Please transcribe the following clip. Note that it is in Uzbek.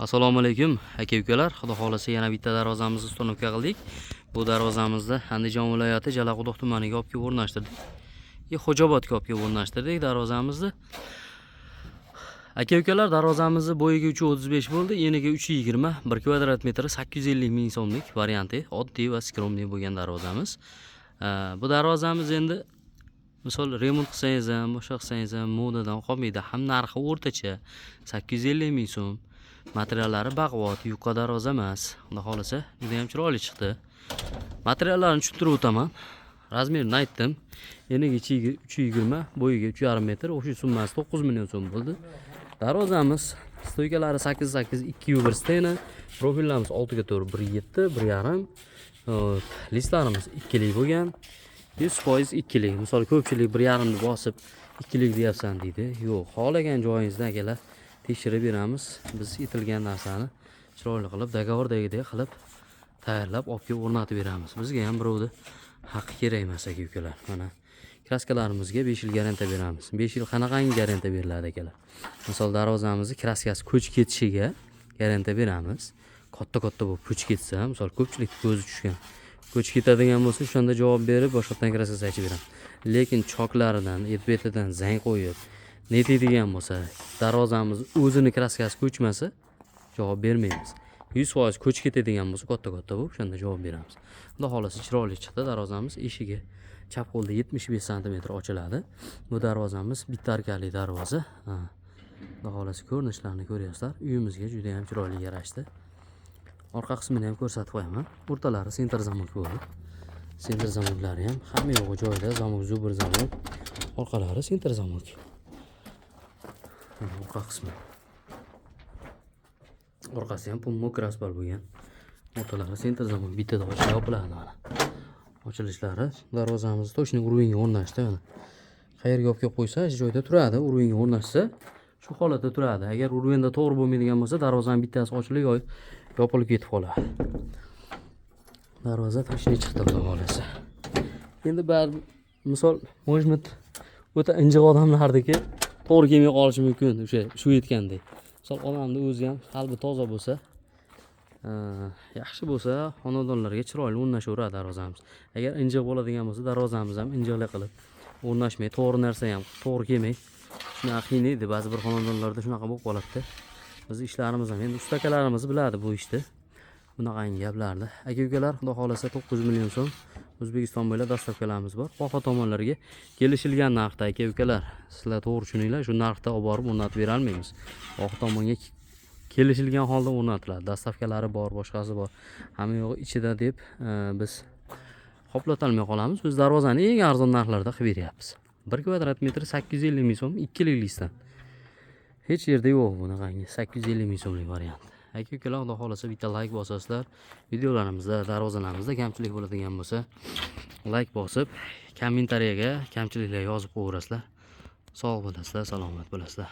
Assalomu alaykum aka-ukalar. Xudo xolasa yana bitta darvozamizni ustunovka qildik. Bu darvozamizni Andijon viloyati Jalaquduq tumaniga olib kelib o'rnashtirdik. Xo'jobodga olib kelib o'rnashtirdik darvozamizni. Aka-ukalar, darvozamizni bo'yiga 3.35 bo'ldi, eniga 3.20, 1 kvadrat metri 850 ming so'mlik varianti, oddiy va skromniy bo'lgan darvozamiz. Bu darvozamiz endi misol remont qilsangiz ham, boshqa qilsangiz ham modadan qolmaydi. Ham narxi o'rtacha 850 ming so'm. Materiallari baquvvat, yupqa darvoza emas. Xudo xolasa juda ham chiroyli chiqdi. Materiallarni tushuntirib o'taman. Razmerini aytdim. Eniga 3.20, bo'yiga 3.5 metr, o'sha summasi 9 million so'm bo'ldi. Darvozamiz stoykalari 8.8 2.1 stena, profillarimiz 6 ga 4 1.7, 1.5. Listlarimiz 2lik bo'lgan. 100% 2lik. Misol ko'pchilik 1.5 ni bosib 2lik deyapsan deydi. Yo'q, xohlagan joyingizdan akalar tekshirib beramiz. Biz yetilgan narsani chiroyli qilib, dogovordagidek qilib tayyorlab, olib kelib o'rnatib beramiz. Bizga ham birovda haqqi kerak emas aka-ukalar. Mana kraskalarimizga 5 yil garantiya beramiz. 5 yil qanaqangi garantiya beriladi akalar? Misol darvozamizni kraskasi ko'chib ketishiga garantiya beramiz. Katta-katta bo'lib ko'chib ketsa, misol ko'pchilik ko'zi tushgan. Ko'chib ketadigan bo'lsa, o'shanda javob berib, boshqatdan kraskasi aychib beraman. Lekin choklaridan, etbetidan zang qo'yib, netiydigan bo'lsa, darvozamiz o'zini kraskasi ko'chmasa, javob bermaymiz. 100% ko'chib ketadigan bo'lsa, katta-katta bo'lib, o'shanda javob beramiz. Xudo xolasa chiroyli chiqdi darvozamiz. Eshigi chap qo'lda 75 sm ochiladi. Bu darvozamiz bitta arkali darvoza. Xudo xolasa ko'rinishlarini ko'ryapsizlar. Uyimizga juda ham chiroyli yarashdi. Orqa qismini ham ko'rsatib qo'yaman. O'rtalari senter zamok bo'ldi. Senter zamoklari ham hamma yo'g'i joyida, zamok zubr zamok. Orqalari senter zamok. Orqa qismi. Orqasi ham pummo kraspal bo'lgan. O'rtalari senter zamok, bittada ochilib yopiladi mana. Ochilishlari darvozamizni to'shni urvinga o'rnashdi mana. Qayerga olib kelib qo'ysa, shu joyda turadi, urvinga o'rnashsa, shu holatda turadi. Agar urvinda to'g'ri bo'lmaydigan bo'lsa, darvozaning bittasi ochilib yopilib ketib qoladi. Darvoza to'shni chiqdi xudo xolasa. Endi bari misol, может, o'ta injiq odamlardiki to'g'ri kelmay qolishi mumkin, o'sha shu aytgandek. Misol odamning o'zi ham qalbi toza bo'lsa, yaxshi bo'lsa, xonadonlarga chiroyli o'rnashaveradi darvozamiz. Agar injiq bo'ladigan bo'lsa, darvozamiz ham injiqlik qilib o'rnashmay, to'g'ri narsa ham to'g'ri kelmay, shunaqa qiynaydi. Ba'zi bir xonadonlarda shunaqa bo'lib qoladi-da. Biz ishlarimiz ham endi ustakalarimiz biladi bu ishni. Bunaqangi gaplarni. Aka-ukalar, xudo xolasa 9 million so'm O'zbekiston bo'ylab dastavkalarimiz bor. Xoho tomonlarga kelishilgan narxda aka-ukalar, sizlar to'g'ri tushuninglar, shu narxda olib borib o'rnatib bera olmaymiz. Xoho tomonga kelishilgan holda o'rnatiladi. Dastavkalari bor, boshqasi bor. Hamma yo'g'i ichida deb biz qoplatolmay qolamiz. Biz darvozani eng arzon narxlarda qilib beryapmiz. 1 kvadrat metri 850 ming so'm, 2lik listdan. Hech yerda yo'q bunaqangi 850 ming so'mlik variant. Aka-ukalar, xudo xolasa bitta like bosasizlar, videolarimizda, darvozalarimizda kamchilik bo'ladigan bo'lsa, like bosib, kommentariyaga kamchiliklar yozib qo'yasizlar. Sog' bo'lasizlar, salomat bo'lasizlar.